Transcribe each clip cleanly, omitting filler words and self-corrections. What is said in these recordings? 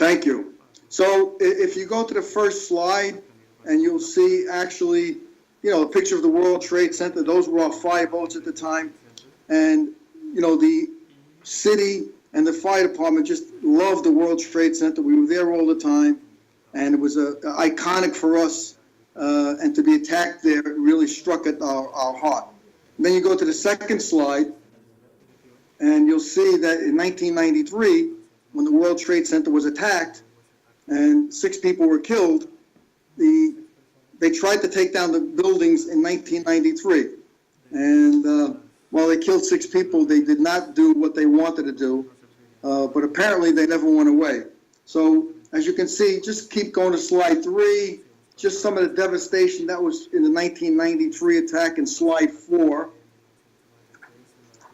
Thank you. So if you go to the first slide, and you'll see actually, a picture of the World Trade Center. Those were our fireboats at the time. And, the city and the fire department just loved the World Trade Center. We were there all the time. And it was iconic for us. And to be attacked there, it really struck at our heart. And then you go to the second slide, and you'll see that in 1993, when the World Trade Center was attacked and 6 people were killed, they tried to take down the buildings in 1993. And while they killed 6 people, they did not do what they wanted to do. But apparently they never went away. So as you can see, just keep going to slide 3, just some of the devastation that was in the 1993 attack in slide 4.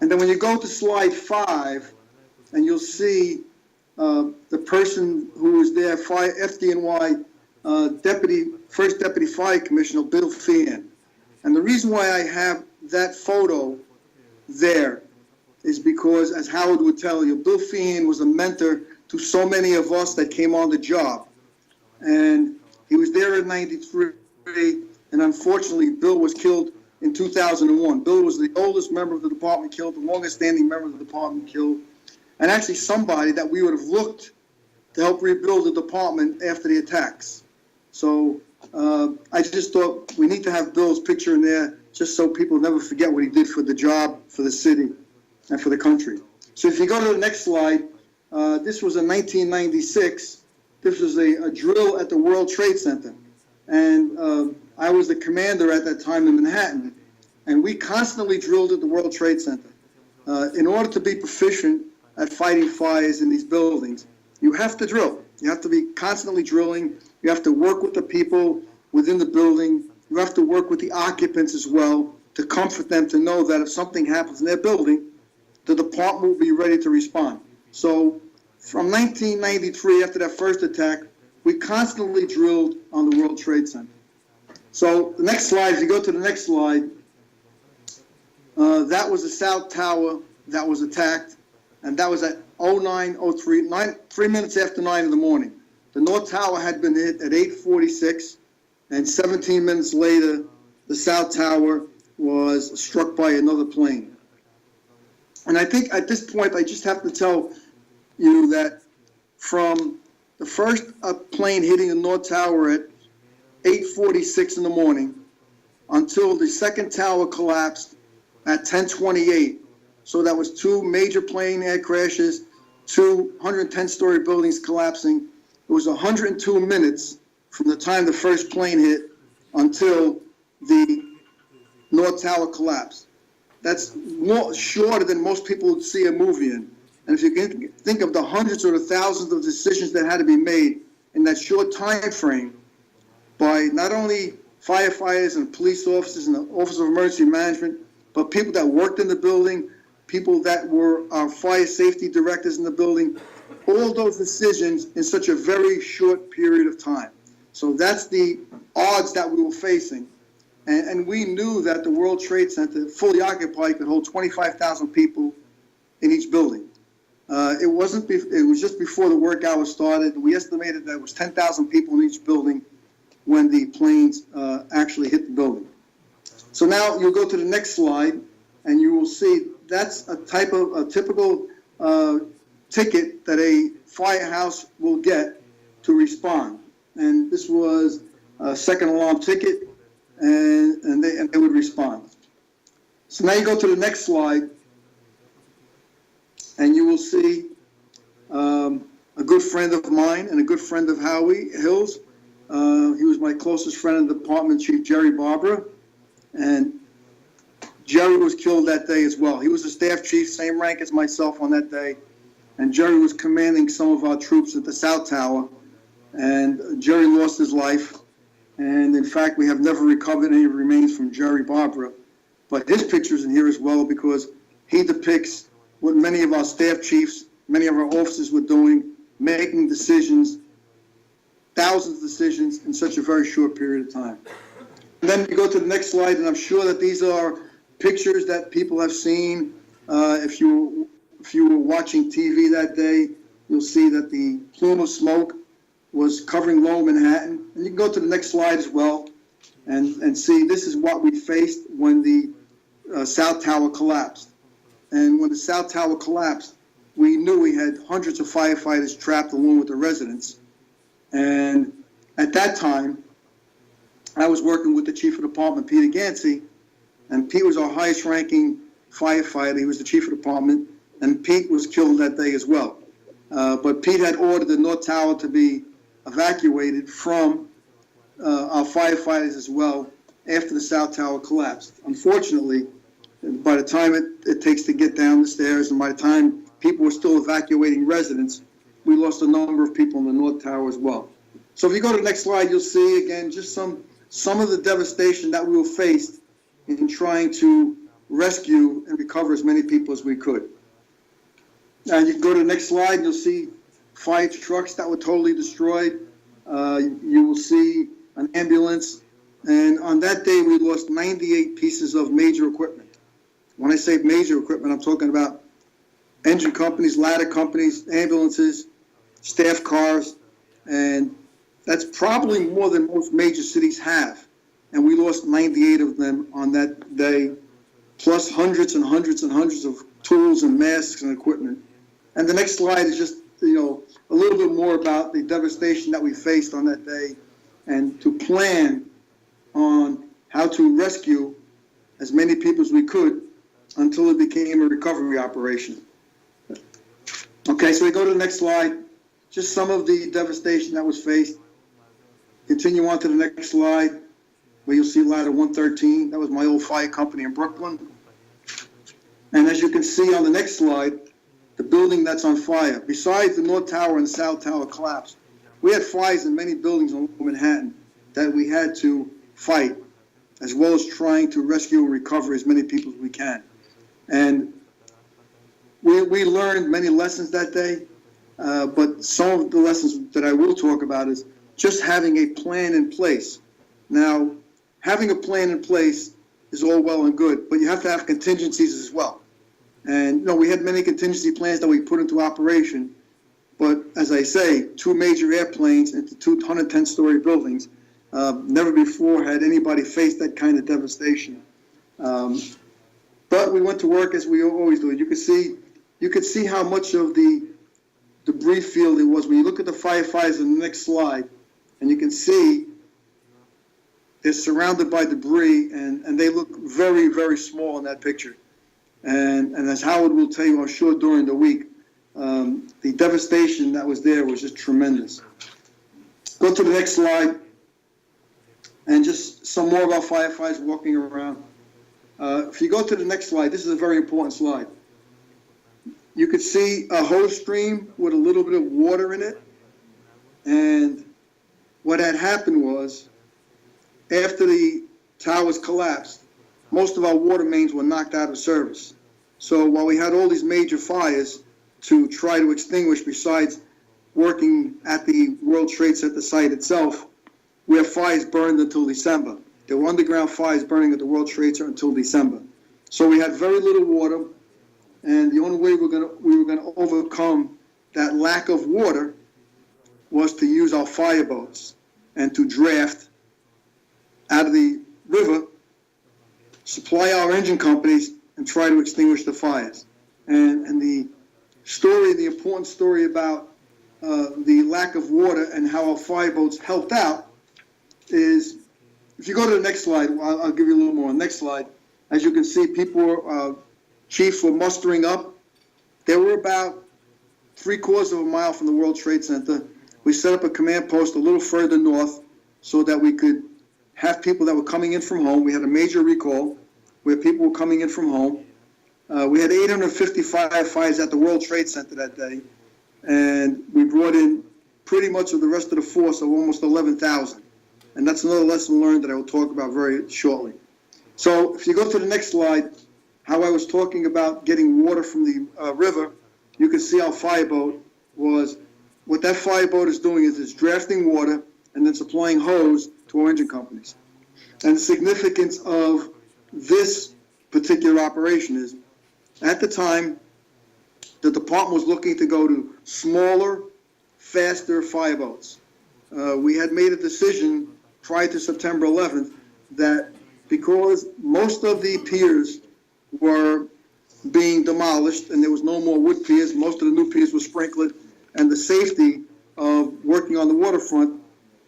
And then when you go to slide 5, and you'll see the person who was there, FDNY First Deputy Fire Commissioner Bill Feehan. And the reason why I have that photo there is because, as Howard would tell you, Bill Feehan was a mentor to so many of us that came on the job. And he was there in 93, and unfortunately, Bill was killed in 2001. Bill was the oldest member of the department killed, the longest standing member of the department killed, and actually somebody that we would have looked to help rebuild the department after the attacks. So I just thought we need to have Bill's picture in there just so people never forget what he did for the job, for the city, and for the country. So if you go to the next slide, this was in 1996. This was a drill at the World Trade Center. And I was the commander at that time in Manhattan. And we constantly drilled at the World Trade Center. In order to be proficient at fighting fires in these buildings, you have to drill. You have to be constantly drilling. You have to work with the people within the building. You have to work with the occupants as well to comfort them, to know that if something happens in their building, the department will be ready to respond. So from 1993, after that first attack, we constantly drilled on the World Trade Center. So the next slide, if you go to the next slide, that was the South Tower that was attacked, and that was at 09:03, 3 minutes after 9 in the morning. The North Tower had been hit at 8:46, and 17 minutes later, the South Tower was struck by another plane. And I think at this point, I just have to tell you that from the first plane hitting the North Tower at 8:46 in the morning until the second tower collapsed at 10:28. So that was 2 major plane air crashes, 2 110-story buildings collapsing. It was 102 minutes from the time the first plane hit until the North Tower collapsed. That's more shorter than most people would see a movie in. And if you can think of the hundreds or the thousands of decisions that had to be made in that short time frame by not only firefighters and police officers and the Office of Emergency Management, but people that worked in the building, people that were our fire safety directors in the building, all those decisions in such a very short period of time. So that's the odds that we were facing. And we knew that the World Trade Center, fully occupied, could hold 25,000 people in each building. It was just before the work hours started. We estimated that it was 10,000 people in each building when the planes actually hit the building. So now you'll go to the next slide, and you will see that's a typical ticket that a firehouse will get to respond. And this was a second alarm ticket, and they would respond. So now you go to the next slide, and you will see a good friend of mine and a good friend of Howie Hill's. He was my closest friend in the department, Chief Jerry Barbara, and Jerry was killed that day as well. He was a staff chief, same rank as myself on that day, and Jerry was commanding some of our troops at the South Tower, and Jerry lost his life. And in fact, we have never recovered any remains from Jerry Barbara. But his picture's in here as well because he depicts what many of our staff chiefs, many of our officers were doing, making decisions, thousands of decisions in such a very short period of time. And then you go to the next slide, and I'm sure that these are pictures that people have seen. If you were watching TV that day, you'll see that the plume of smoke was covering Lower Manhattan. And you can go to the next slide as well and see this is what we faced when the South Tower collapsed. And when the South Tower collapsed, we knew we had hundreds of firefighters trapped along with the residents. And at that time, I was working with the chief of department, Peter Gansey, and Pete was our highest ranking firefighter. He was the chief of department, and Pete was killed that day as well. But Pete had ordered the North Tower to be evacuated from our firefighters as well after the South Tower collapsed. Unfortunately, by the time it takes to get down the stairs and by the time people were still evacuating residents, we lost a number of people in the North Tower as well. So if you go to the next slide, you'll see again just some of the devastation that we were faced in trying to rescue and recover as many people as we could. And you can go to the next slide, and you'll see fire trucks that were totally destroyed. You will see an ambulance. And on that day, we lost 98 pieces of major equipment. When I say major equipment, I'm talking about engine companies, ladder companies, ambulances, staff cars, and that's probably more than most major cities have. And we lost 98 of them on that day, plus hundreds and hundreds and hundreds of tools and masks and equipment. And the next slide is just, a little bit more about the devastation that we faced on that day and to plan on how to rescue as many people as we could until it became a recovery operation. Okay, so we go to the next slide. Just some of the devastation that was faced. Continue on to the next slide, where you'll see ladder 113. That was my old fire company in Brooklyn. And as you can see on the next slide, the building that's on fire. Besides the North Tower and the South Tower collapsed, we had fires in many buildings in Manhattan that we had to fight, as well as trying to rescue and recover as many people as we can. And we learned many lessons that day, but some of the lessons that I will talk about is just having a plan in place. Now, having a plan in place is all well and good, but you have to have contingencies as well. And, we had many contingency plans that we put into operation, but as I say, 2 major airplanes into 2 110-story buildings. Never before had anybody faced that kind of devastation. But we went to work as we always do. You could see how much of the debris field it was. When you look at the firefighters in the next slide, and you can see they're surrounded by debris, and they look very, very small in that picture. And as Howard will tell you, I'm sure, during the week, the devastation that was there was just tremendous. Go to the next slide, and just some more of our firefighters walking around. If you go to the next slide, this is a very important slide. You could see a hose stream with a little bit of water in it. And what had happened was, after the towers collapsed, most of our water mains were knocked out of service. So while we had all these major fires to try to extinguish, besides working at the World Trade Center site itself, we had fires burned until December. There were underground fires burning at the World Trade Center until December. So we had very little water, and the only way we were going to overcome that lack of water was to use our fireboats and to draft out of the river, supply our engine companies, and try to extinguish the fires. And the story, the important story about the lack of water and how our fireboats helped out is, if you go to the next slide, I'll give you a little more. Next slide. As you can see, chiefs were mustering up. They were about 3/4 of a mile from the World Trade Center. We set up a command post a little further north so that we could have people that were coming in from home. We had a major recall where people were coming in from home. We had 855 firefighters at the World Trade Center that day, and we brought in pretty much of the rest of the force of almost 11,000. And that's another lesson learned that I will talk about very shortly. So if you go to the next slide, how I was talking about getting water from the river, you can see our fireboat was, what that fireboat is doing is it's drafting water and then supplying hose to our engine companies. And the significance of this particular operation is, at the time, the department was looking to go to smaller, faster fireboats. We had made a decision prior to September 11th that because most of the piers were being demolished and there was no more wood piers, most of the new piers were sprinkled, and the safety of working on the waterfront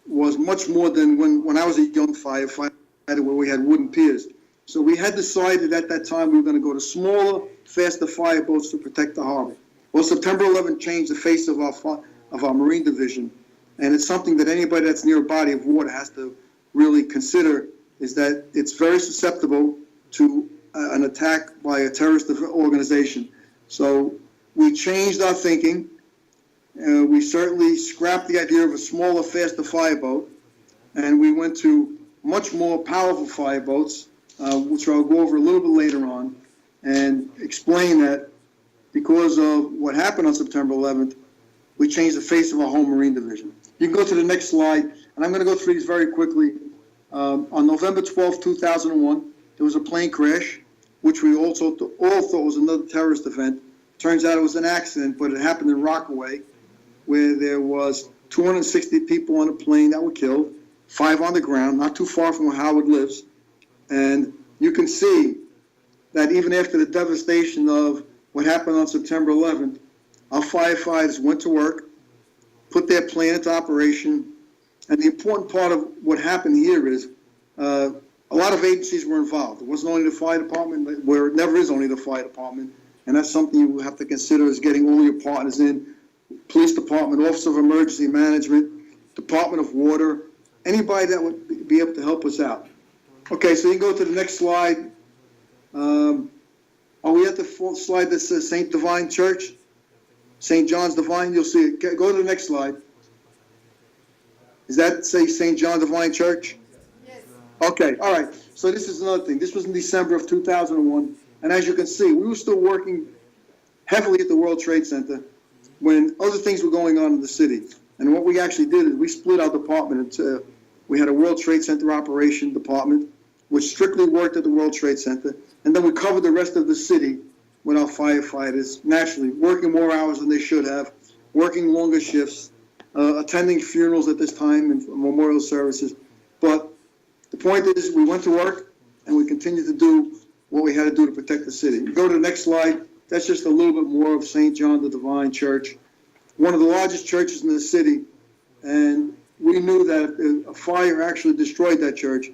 was much more than when I was a young firefighter where we had wooden piers. So we had decided at that time we were going to go to smaller, faster fireboats to protect the harbor. Well, September 11th changed the face of our Marine Division, and it's something that anybody that's near a body of water has to really consider, is that it's very susceptible to an attack by a terrorist organization. So we changed our thinking. We certainly scrapped the idea of a smaller, faster fireboat, and we went to much more powerful fireboats, which I'll go over a little bit later on, and explain that because of what happened on September 11th, we changed the face of our whole Marine Division. You can go to the next slide, and I'm going to go through these very quickly. On November 12, 2001, there was a plane crash, which we all thought was another terrorist event. Turns out it was an accident, but it happened in Rockaway, where there was 260 people on a plane that were killed, 5 on the ground, not too far from where Howard lives. And you can see that even after the devastation of what happened on September 11th, our firefighters went to work, put their plan into operation. And the important part of what happened here is a lot of agencies were involved. It wasn't only the fire department, where it never is only the fire department. And that's something you have to consider, is getting all your partners in. Police department, Office of Emergency Management, Department of Water, anybody that would be able to help us out. Okay, so you can go to the next slide. Are we at the slide that says St. Divine Church? St. John's Divine, you'll see it. Go to the next slide. Does that say St. John Divine Church? Yes. Okay, all right. So this is another thing. This was in December of 2001. And as you can see, we were still working heavily at the World Trade Center when other things were going on in the city. And what we actually did is we split our department into, we had a World Trade Center operation department, which strictly worked at the World Trade Center. And then we covered the rest of the city with our firefighters, naturally, working more hours than they should have, working longer shifts, attending funerals at this time and memorial services. But the point is, we went to work and we continued to do what we had to do to protect the city. You go to the next slide. That's just a little bit more of St. John the Divine Church, one of the largest churches in the city. And we knew that if a fire actually destroyed that church,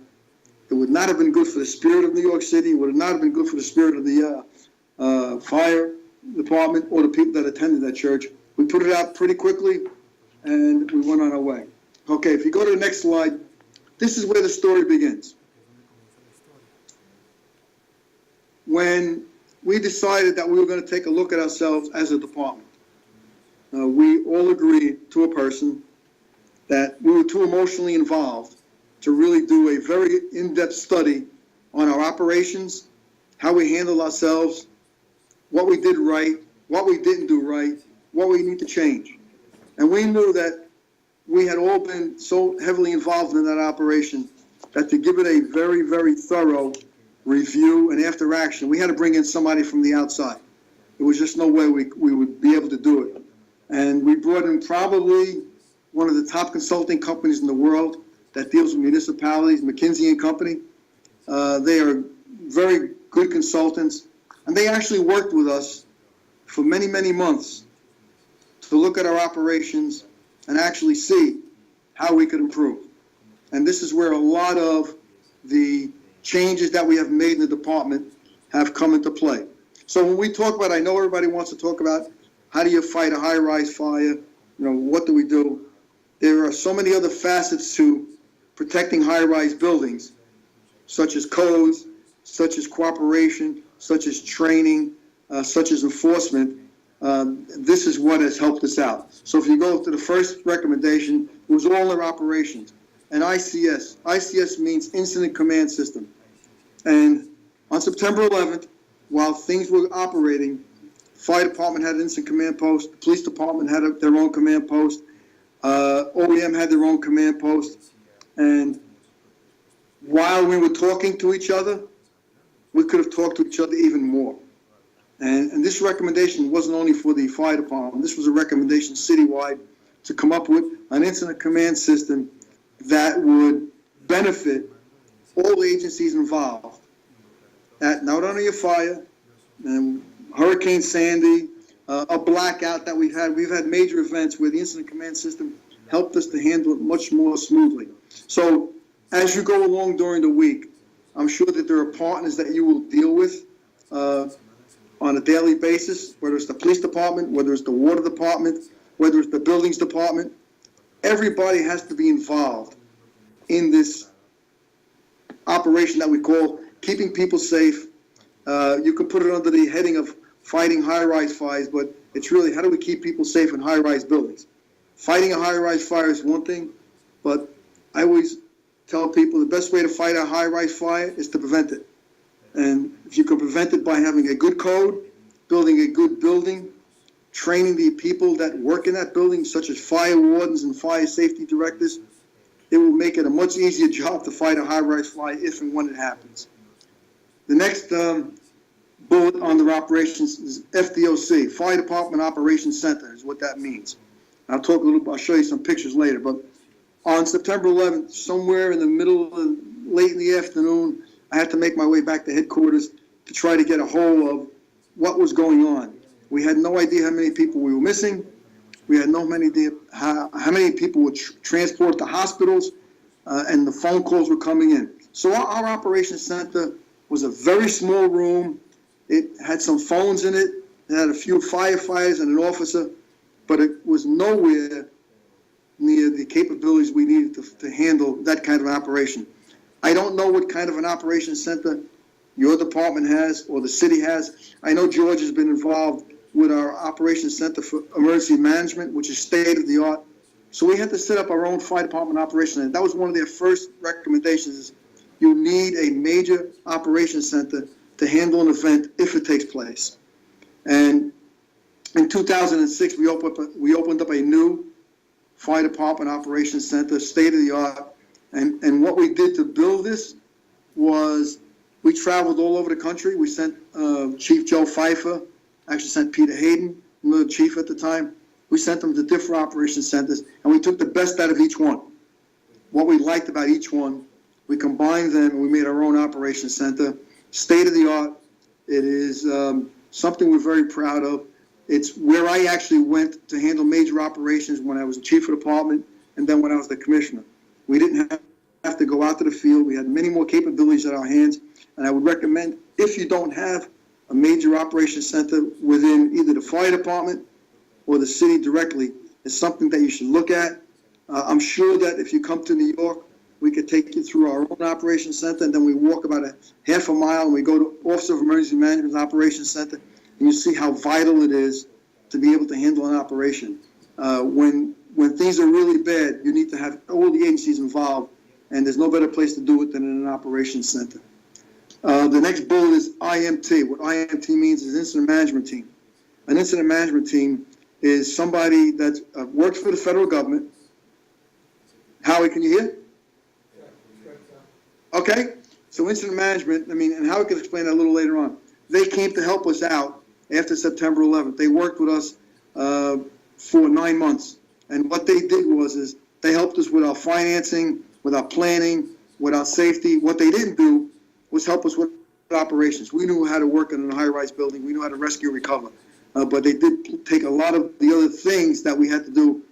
it would not have been good for the spirit of New York City. It would not have been good for the spirit of the fire department or the people that attended that church. We put it out pretty quickly, and we went on our way. Okay, if you go to the next slide, this is where the story begins. When we decided that we were going to take a look at ourselves as a department, we all agreed to a person that we were too emotionally involved to really do a very in-depth study on our operations, how we handled ourselves, what we did right, what we didn't do right, what we need to change. And we knew that we had all been so heavily involved in that operation that to give it a very, very thorough review and after action, we had to bring in somebody from the outside. There was just no way we would be able to do it. And we brought in probably one of the top consulting companies in the world that deals with municipalities, McKinsey & Company. They are very good consultants, and they actually worked with us for many, many months to look at our operations and actually see how we could improve. And this is where a lot of the changes that we have made in the department have come into play. So when we talk about, I know everybody wants to talk about how do you fight a high-rise fire, what do we do? There are so many other facets to protecting high-rise buildings, such as codes, such as cooperation, such as training, such as enforcement. This is what has helped us out. So if you go to the first recommendation, it was all our operations. And ICS. ICS means Incident Command System. And on September 11th, while things were operating, fire department had an incident command post, the police department had their own command post, OEM had their own command post, and while we were talking to each other, we could have talked to each other even more. And this recommendation wasn't only for the fire department. This was a recommendation citywide to come up with an incident command system that would benefit all agencies involved. At not only a fire, and Hurricane Sandy, a blackout that we've had. We've had major events where the incident command system helped us to handle it much more smoothly. So as you go along during the week, I'm sure that there are partners that you will deal with on a daily basis, whether it's the police department, whether it's the water department, whether it's the buildings department. Everybody has to be involved in this operation that we call keeping people safe. You can put it under the heading of fighting high-rise fires, but it's really how do we keep people safe in high-rise buildings? Fighting a high-rise fire is one thing, but I always tell people the best way to fight a high-rise fire is to prevent it. And if you can prevent it by having a good code, building a good building, training the people that work in that building, such as fire wardens and fire safety directors, it will make it a much easier job to fight a high-rise fire if and when it happens. The next bullet on their operations is FDOC, Fire Department Operations Center, is what that means. I'll talk a little. I'll show you some pictures later. But on September 11th, somewhere in the middle of late in the afternoon, I had to make my way back to headquarters to try to get a hold of what was going on. We had no idea how many people we were missing. We had no idea how many people would transport to hospitals, and the phone calls were coming in. So our operations center was a very small room. It had some phones in it. It had a few firefighters and an officer, but it was nowhere near the capabilities we needed to handle that kind of an operation. I don't know what kind of an operations center your department has or the city has. I know George has been involved with our operations center for emergency management, which is state of the art. So we had to set up our own fire department operation. And that was one of their first recommendations is you need a major operations center to handle an event if it takes place. And in 2006, we opened up a new fire department operations center, state of the art. And what we did to build this was we traveled all over the country. We sent Chief Joe Pfeiffer, actually sent Peter Hayden, another chief at the time. We sent them to different operation centers, and we took the best out of each one. What we liked about each one, we combined them, and we made our own operation center. State of the art. It is something we're very proud of. It's where I actually went to handle major operations when I was the chief of department and then when I was the commissioner. We didn't have to go out to the field. We had many more capabilities at our hands. And I would recommend, if you don't have a major operations center within either the fire department or the city directly, it's something that you should look at. I'm sure that if you come to New York, we could take you through our own operations center, and then we walk about a half a mile and we go to Office of Emergency Management's operations center, and you see how vital it is to be able to handle an operation. When things are really bad, you need to have all the agencies involved, and there's no better place to do it than in an operations center. The next bullet is IMT. What IMT means is incident management team. An incident management team is somebody that works for the federal government. Howie, can you hear? Okay, so incident management, and Howard can explain that a little later on. They came to help us out after September 11th. They worked with us for 9 months. And what they did was they helped us with our financing, with our planning, with our safety. What they didn't do was help us with operations. We knew how to work in a high-rise building. We knew how to rescue and recover. But they did take a lot of the other things that we had to do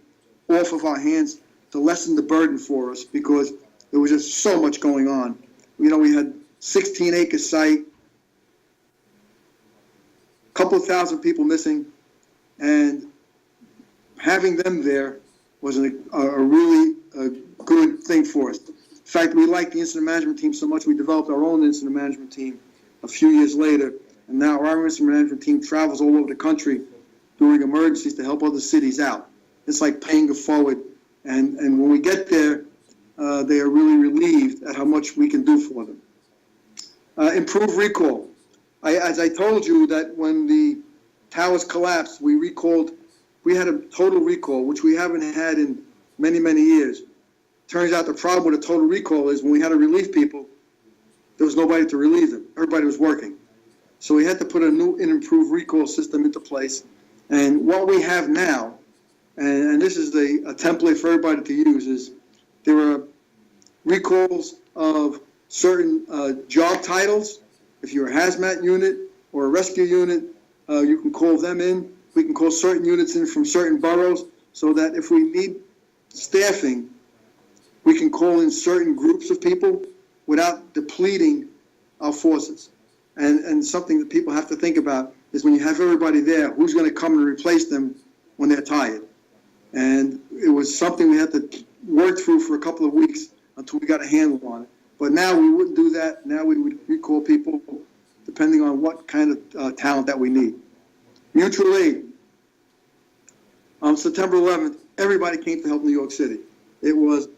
off of our hands to lessen the burden for us because there was just so much going on. We had 16-acre site, a couple of thousand people missing, and having them there was a really good thing for us. In fact, we liked the incident management team so much, we developed our own incident management team a few years later, and now our incident management team travels all over the country during emergencies to help other cities out. It's like paying it forward, and when we get there, they are really relieved at how much we can do for them. Improve recall. As I told you that when the towers collapsed, we had a total recall, which we haven't had in many, many years. Turns out the problem with a total recall is when we had to relieve people, there was nobody to relieve them. Everybody was working. So we had to put a new and improved recall system into place. And what we have now, and this is a template for everybody to use, is there are recalls of certain job titles. If you're a hazmat unit or a rescue unit, you can call them in. We can call certain units in from certain boroughs, so that if we need staffing, we can call in certain groups of people without depleting our forces. And something that people have to think about is when you have everybody there, who's going to come and replace them when they're tired? And it was something we had to work through for a couple of weeks until we got a handle on it. But now we wouldn't do that. Now we would recall people depending on what kind of talent that we need. Mutual aid. On September 11th, everybody came to help New York City. It was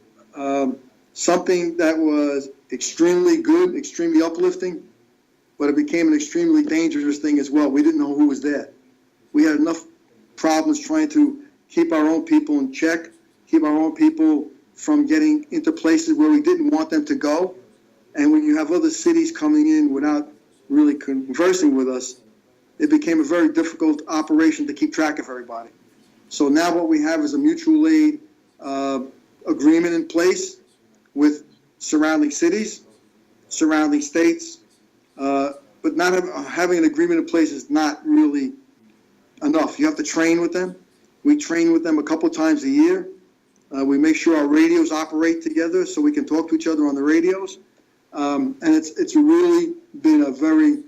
something that was extremely good, extremely uplifting, but it became an extremely dangerous thing as well. We didn't know who was there. We had enough problems trying to keep our own people in check, keep our own people from getting into places where we didn't want them to go. And when you have other cities coming in without really conversing with us, it became a very difficult operation to keep track of everybody. So now what we have is a mutual aid agreement in place with surrounding cities, surrounding states, but not having an agreement in place is not really enough. You have to train with them. We train with them a couple times a year. We make sure our radios operate together so we can talk to each other on the radios. And it's really been a very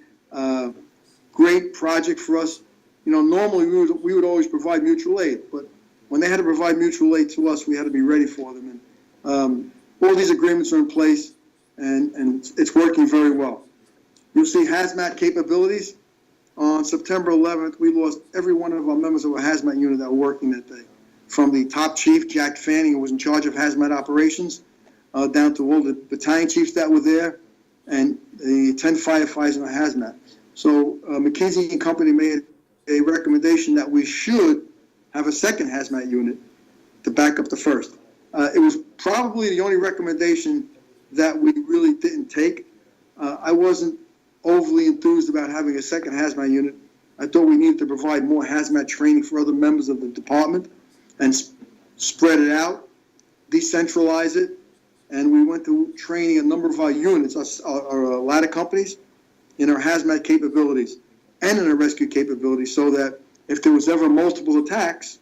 great project for us. You know, normally we would always provide mutual aid, but when they had to provide mutual aid to us, we had to be ready for them. And all these agreements are in place, and it's working very well. You'll see hazmat capabilities. On September 11th, we lost every one of our members of our hazmat unit that were working that day, from the top chief, Jack Fanning, who was in charge of hazmat operations, down to all the battalion chiefs that were there, and the 10 firefighters in the hazmat. So McKinsey and Company made a recommendation that we should have a second hazmat unit to back up the first. It was probably the only recommendation that we really didn't take. I wasn't overly enthused about having a second hazmat unit. I thought we needed to provide more hazmat training for other members of the department and spread it out, decentralize it. And we went to training a number of our units, our ladder companies, in our hazmat capabilities and in our rescue capabilities, so that if there was ever multiple attacks,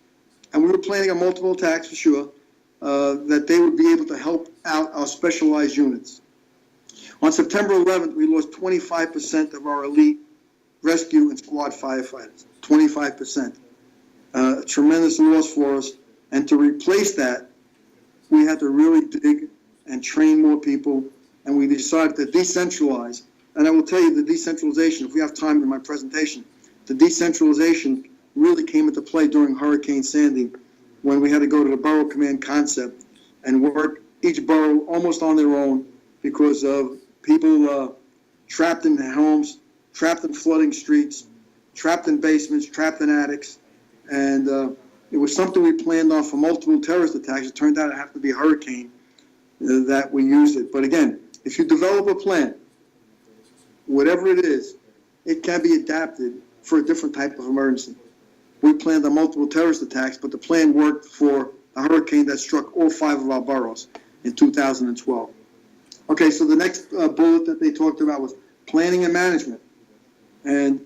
and we were planning on multiple attacks for sure, that they would be able to help out our specialized units. On September 11th, we lost 25% of our elite rescue and squad firefighters, 25%. A tremendous loss for us. And to replace that, we had to really dig and train more people, and we decided to decentralize. And I will tell you, the decentralization, if we have time in my presentation, the decentralization really came into play during Hurricane Sandy, when we had to go to the borough command concept and work each borough almost on their own because of people trapped in their homes, trapped in flooding streets, trapped in basements, trapped in attics. And it was something we planned on for multiple terrorist attacks. It turned out it had to be a hurricane that we used it. But again, if you develop a plan, whatever it is, it can be adapted for a different type of emergency. We planned on multiple terrorist attacks, but the plan worked for a hurricane that struck all 5 of our boroughs in 2012. Okay, so the next bullet that they talked about was planning and management. And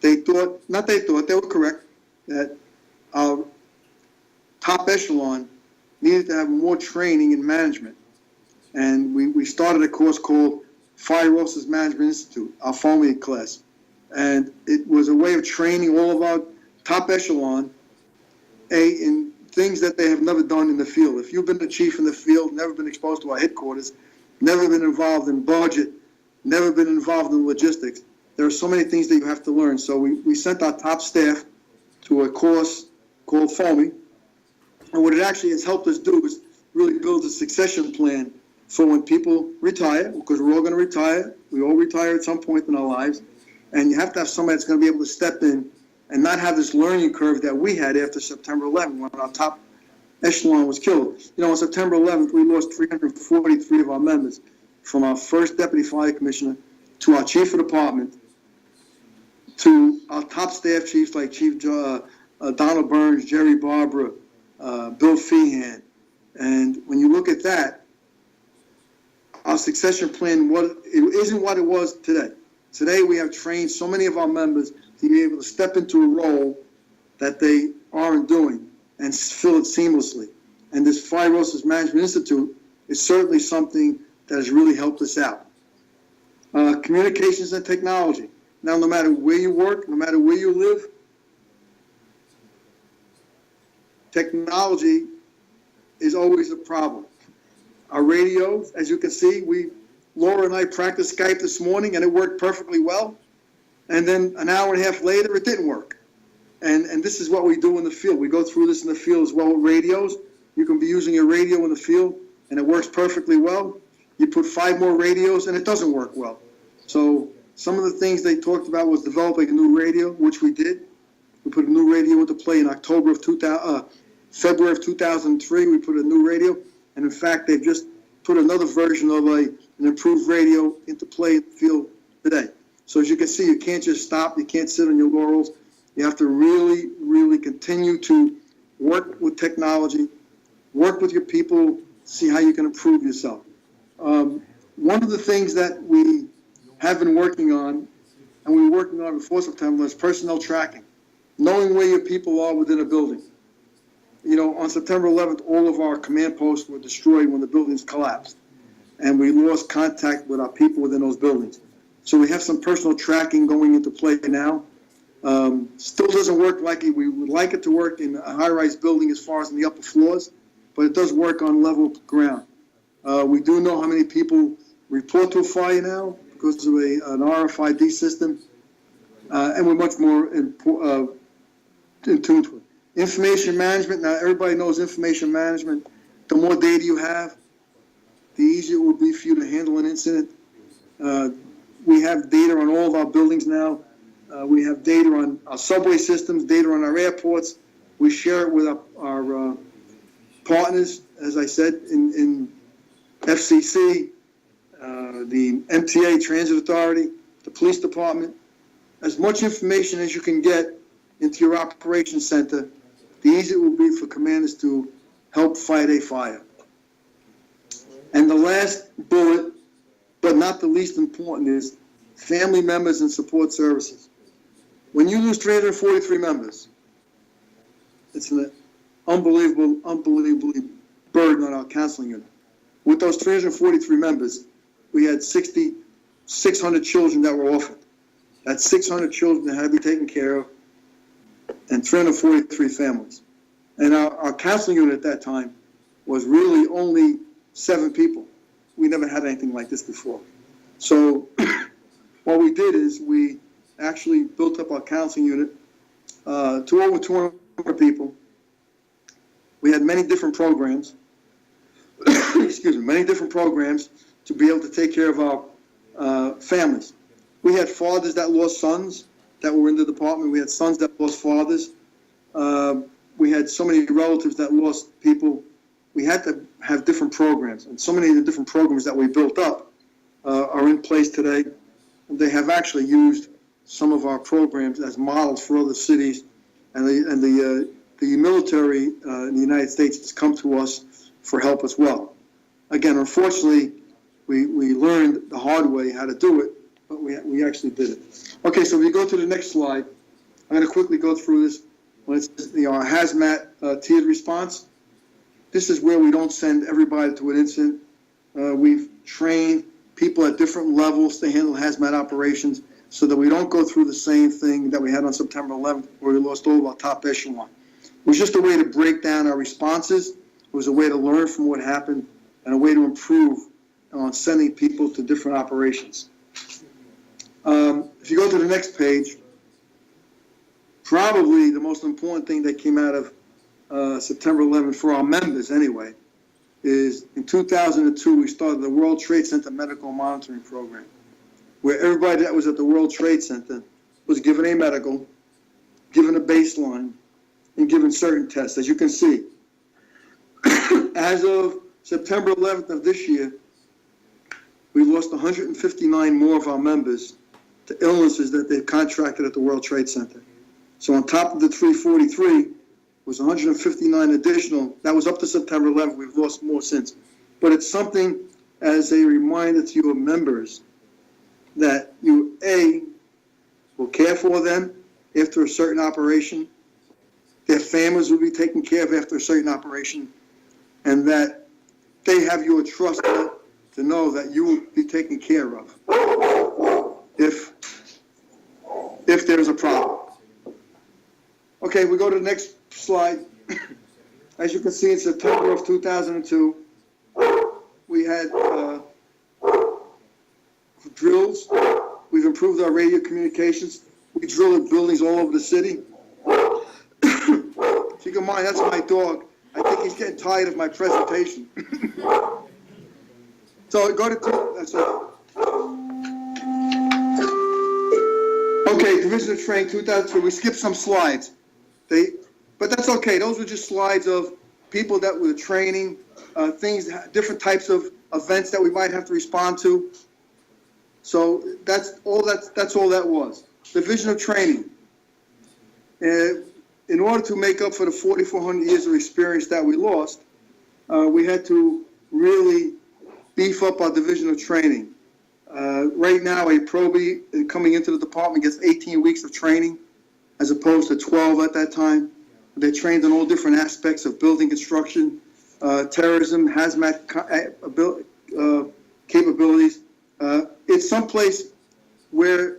they thought, they were correct, that our top echelon needed to have more training in management. And we started a course called Fire Officers Management Institute, our FOMI class. And it was a way of training all of our top echelon in things that they have never done in the field. If you've been a chief in the field, never been exposed to our headquarters, never been involved in budget, never been involved in logistics, there are so many things that you have to learn. So we sent our top staff to a course called FOMI. And what it actually has helped us do is really build a succession plan for when people retire, because we're all going to retire. We all retire at some point in our lives. And you have to have somebody that's going to be able to step in and not have this learning curve that we had after September 11th when our top echelon was killed. You know, on September 11th, we lost 343 of our members, from our first deputy fire commissioner to our chief of department to our top staff chiefs like Chief Donald Burns, Jerry Barbara, Bill Feehan. And when you look at that, our succession plan it isn't what it was today. Today we have trained so many of our members to be able to step into a role that they aren't doing and fill it seamlessly. And this Fibrosis Management Institute is certainly something that has really helped us out. Communications and technology. Now, no matter where you work, no matter where you live, technology is always a problem. Our radio, as you can see, Laura and I practiced Skype this morning and it worked perfectly well. And then an hour and a half later, it didn't work. And this is what we do in the field. We go through this in the field as well with radios. You can be using a radio in the field and it works perfectly well. You put 5 more radios and it doesn't work well. So some of the things they talked about was developing a new radio, which we did. We put a new radio into play in February of 2003. We put a new radio. And in fact, they've just put another version of an improved radio into play in the field today. So as you can see, you can't just stop. You can't sit on your laurels. You have to really, really continue to work with technology, work with your people, see how you can improve yourself. One of the things that we have been working on, and we were working on before September, is personnel tracking, knowing where your people are within a building. You know, on September 11th, all of our command posts were destroyed when the buildings collapsed, and we lost contact with our people within those buildings. So we have some personal tracking going into play now. Still doesn't work like we would like it to work in a high-rise building as far as in the upper floors, but it does work on level ground. We do know how many people report to a fire now because of an RFID system, and we're much more in tune to it. Information management, now everybody knows information management. The more data you have, the easier it will be for you to handle an incident. We have data on all of our buildings now. We have data on our subway systems, data on our airports. We share it with our partners, as I said, in FCC, the MTA Transit Authority, the police department. As much information as you can get into your operations center, the easier it will be for commanders to help fight a fire. And the last bullet, but not the least important, is family members and support services. When you lose 343 members, it's an unbelievably burden on our counseling unit. With those 343 members, we had 600 children that were orphaned. That's 600 children that had to be taken care of, and 343 families. And our counseling unit at that time was really only 7 people. We never had anything like this before. So what we did is we actually built up our counseling unit to over 200 people. We had many different programs, many different programs to be able to take care of our families. We had fathers that lost sons that were in the department. We had sons that lost fathers. We had so many relatives that lost people. We had to have different programs, and so many of the different programs that we built up are in place today. They have actually used some of our programs as models for other cities, and the military in the United States has come to us for help as well. Again, unfortunately, we learned the hard way how to do it, but we actually did it. Okay, so if you go to the next slide, I'm going to quickly go through this. When it's our hazmat tiered response, this is where we don't send everybody to an incident. We've trained people at different levels to handle hazmat operations so that we don't go through the same thing that we had on September 11th, where we lost all of our top echelon. It was just a way to break down our responses. It was a way to learn from what happened and a way to improve on sending people to different operations. If you go to the next page, probably the most important thing that came out of September 11th for our members anyway, is in 2002 we started the World Trade Center Medical Monitoring Program, where everybody that was at the World Trade Center was given a medical, given a baseline, and given certain tests. As you can see, as of September 11th of this year, we lost 159 more of our members to illnesses that they've contracted at the World Trade Center. So on top of the 343 was 159 additional. That was up to September 11th. We've lost more since. But it's something as a reminder to your members that you, A, will care for them after a certain operation, their families will be taken care of after a certain operation, and that they have your trust to know that you will be taken care of if there's a problem. Okay, we go to the next slide. As you can see, in September of 2002, we had drills. We've improved our radio communications. We drilled buildings all over the city. If you can mind, that's my dog. I think he's getting tired of my presentation. So go to, that's it. Okay, Division of Training 2002. We skipped some slides. But that's okay. Those were just slides of people that were training, things, different types of events that we might have to respond to. So that's all that was. Division of Training. In order to make up for the 4,400 years of experience that we lost, we had to really beef up our Division of Training. Right now, a probie coming into the department gets 18 weeks of training, as opposed to 12 at that time. They're trained in all different aspects of building construction, terrorism, hazmat capabilities. It's someplace where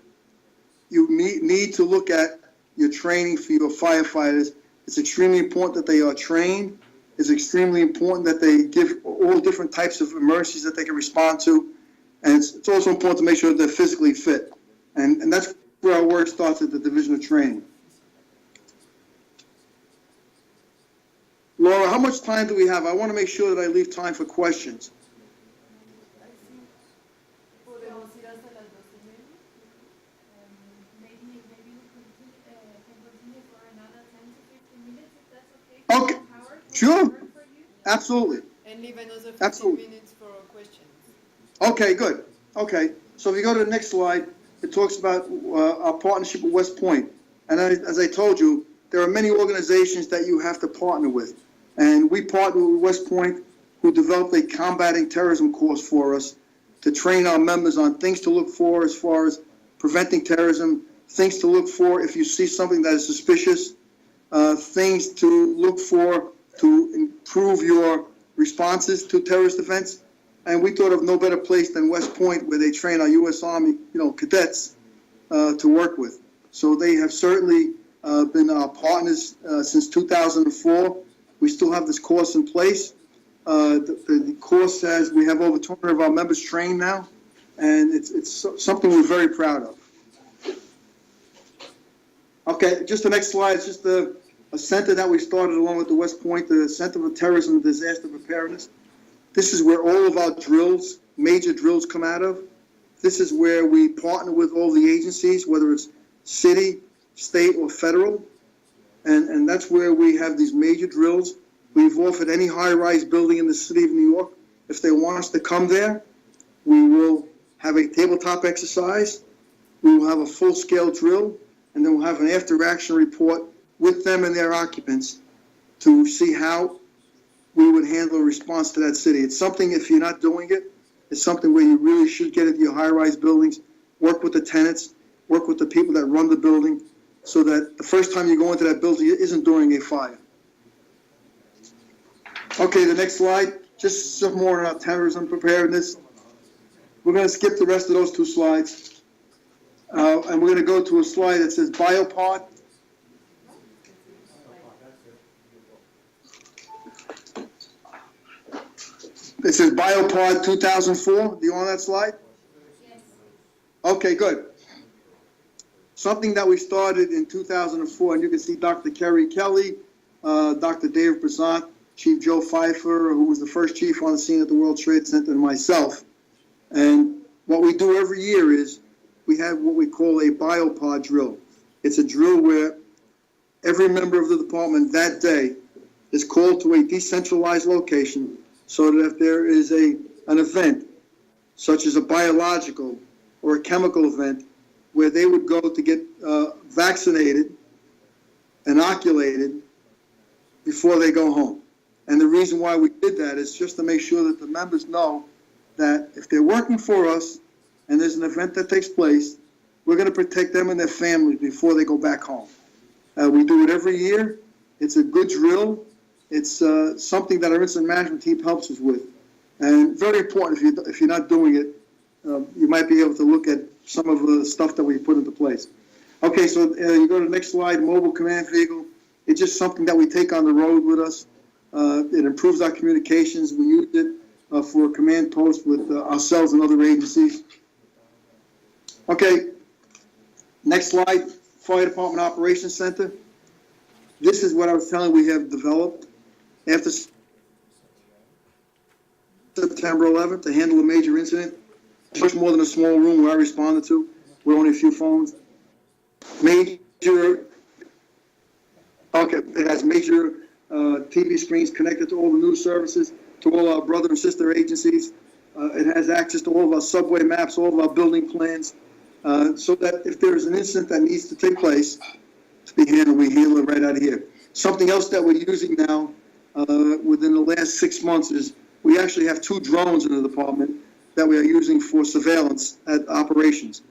you need to look at your training for your firefighters. It's extremely important that they are trained. It's extremely important that they give all different types of emergencies that they can respond to. And it's also important to make sure that they're physically fit. And that's where our work starts at the Division of Training. Laura, how much time do we have? I want to make sure that I leave time for questions. Okay, sure, absolutely. And leave another 15 minutes for questions. Okay, good. Okay, so if you go to the next slide, it talks about our partnership with West Point. And as I told you, there are many organizations that you have to partner with. And we partner with West Point, who developed a combating terrorism course for us to train our members on things to look for as far as preventing terrorism, things to look for if you see something that is suspicious, things to look for to improve your responses to terrorist events. And we thought of no better place than West Point, where they train our U.S. Army, cadets to work with. So they have certainly been our partners since 2004. We still have this course in place. The course says we have over 200 of our members trained now, and it's something we're very proud of. Okay, just the next slide is just a center that we started along with the West Point, the Center for Terrorism and Disaster Preparedness. This is where all of our drills, major drills, come out of. This is where we partner with all the agencies, whether it's city, state, or federal. And that's where we have these major drills. We've offered any high-rise building in the city of New York, if they want us to come there, we will have a tabletop exercise, we will have a full-scale drill, and then we'll have an after-action report with them and their occupants to see how we would handle a response to that city. It's something, if you're not doing it, it's something where you really should get into your high-rise buildings, work with the tenants, work with the people that run the building, so that the first time you go into that building isn't during a fire. Okay, the next slide, just some more about terrorism preparedness. We're going to skip the rest of those two slides. And we're going to go to a slide that says Biopod. It says Biopod 2004. Do you want that slide? Yes. Okay, good. Something that we started in 2004, and you can see Dr. Kerry Kelly, Dr. David Brazant, Chief Joe Pfeiffer, who was the first chief on the scene at the World Trade Center, and myself. And what we do every year is we have what we call a biopod drill. It's a drill where every member of the department that day is called to a decentralized location so that if there is an event, such as a biological or a chemical event, where they would go to get vaccinated, inoculated, before they go home. And the reason why we did that is just to make sure that the members know that if they're working for us and there's an event that takes place, we're going to protect them and their families before they go back home. We do it every year. It's a good drill. It's something that our incident management team helps us with. And very important, if you're not doing it, you might be able to look at some of the stuff that we put into place. Okay, so you go to the next slide, mobile command vehicle. It's just something that we take on the road with us. It improves our communications. We use it for a command post with ourselves and other agencies. Okay, next slide, Fire Department Operations Center. This is what I was telling we have developed after September 11th to handle a major incident. Much more than a small room where I responded to with only a few phones. Major, okay, it has major TV screens connected to all the news services, to all our brother and sister agencies. It has access to all of our subway maps, all of our building plans, so that if there is an incident that needs to take place to be handled, we handle it right out of here. Something else that we're using now within the last 6 months is we actually have 2 drones in the department that we are using for surveillance at operations.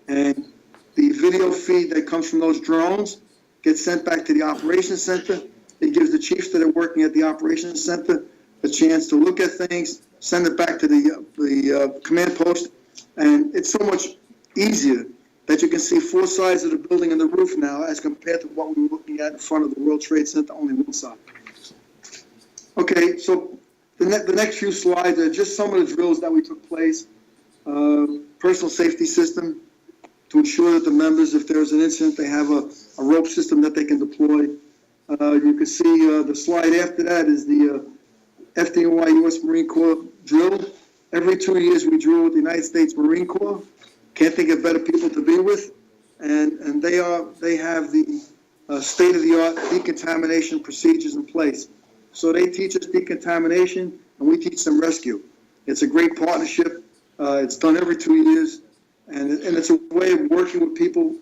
And the video feed that comes from those drones gets sent back to the operations center. It gives the chiefs that are working at the operations center a chance to look at things, send it back to the command post, and it's so much easier that you can see 4 sides of the building and the roof now as compared to what we were looking at in front of the World Trade Center, only one side. Okay, so the next few slides are just some of the drills that we took place. Personal safety system to ensure that the members, if there's an incident, they have a rope system that they can deploy. You can see the slide after that is the FDNY U.S. Marine Corps drill. Every 2 years we drill with the United States Marine Corps. Can't think of better people to be with. And they have the state-of-the-art decontamination procedures in place. So they teach us decontamination, and we teach them rescue. It's a great partnership. It's done every 2 years, and it's a way of working with people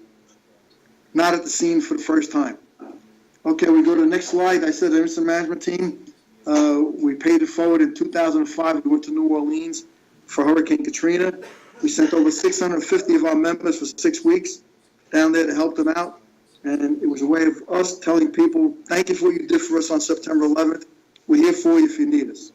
not at the scene for the first time. Okay, we go to the next slide. I said the incident management team. We paid it forward in 2005. We went to New Orleans for Hurricane Katrina. We sent over 650 of our members for 6 weeks down there to help them out. And it was a way of us telling people, thank you for what you did for us on September 11th. We're here for you if you need us.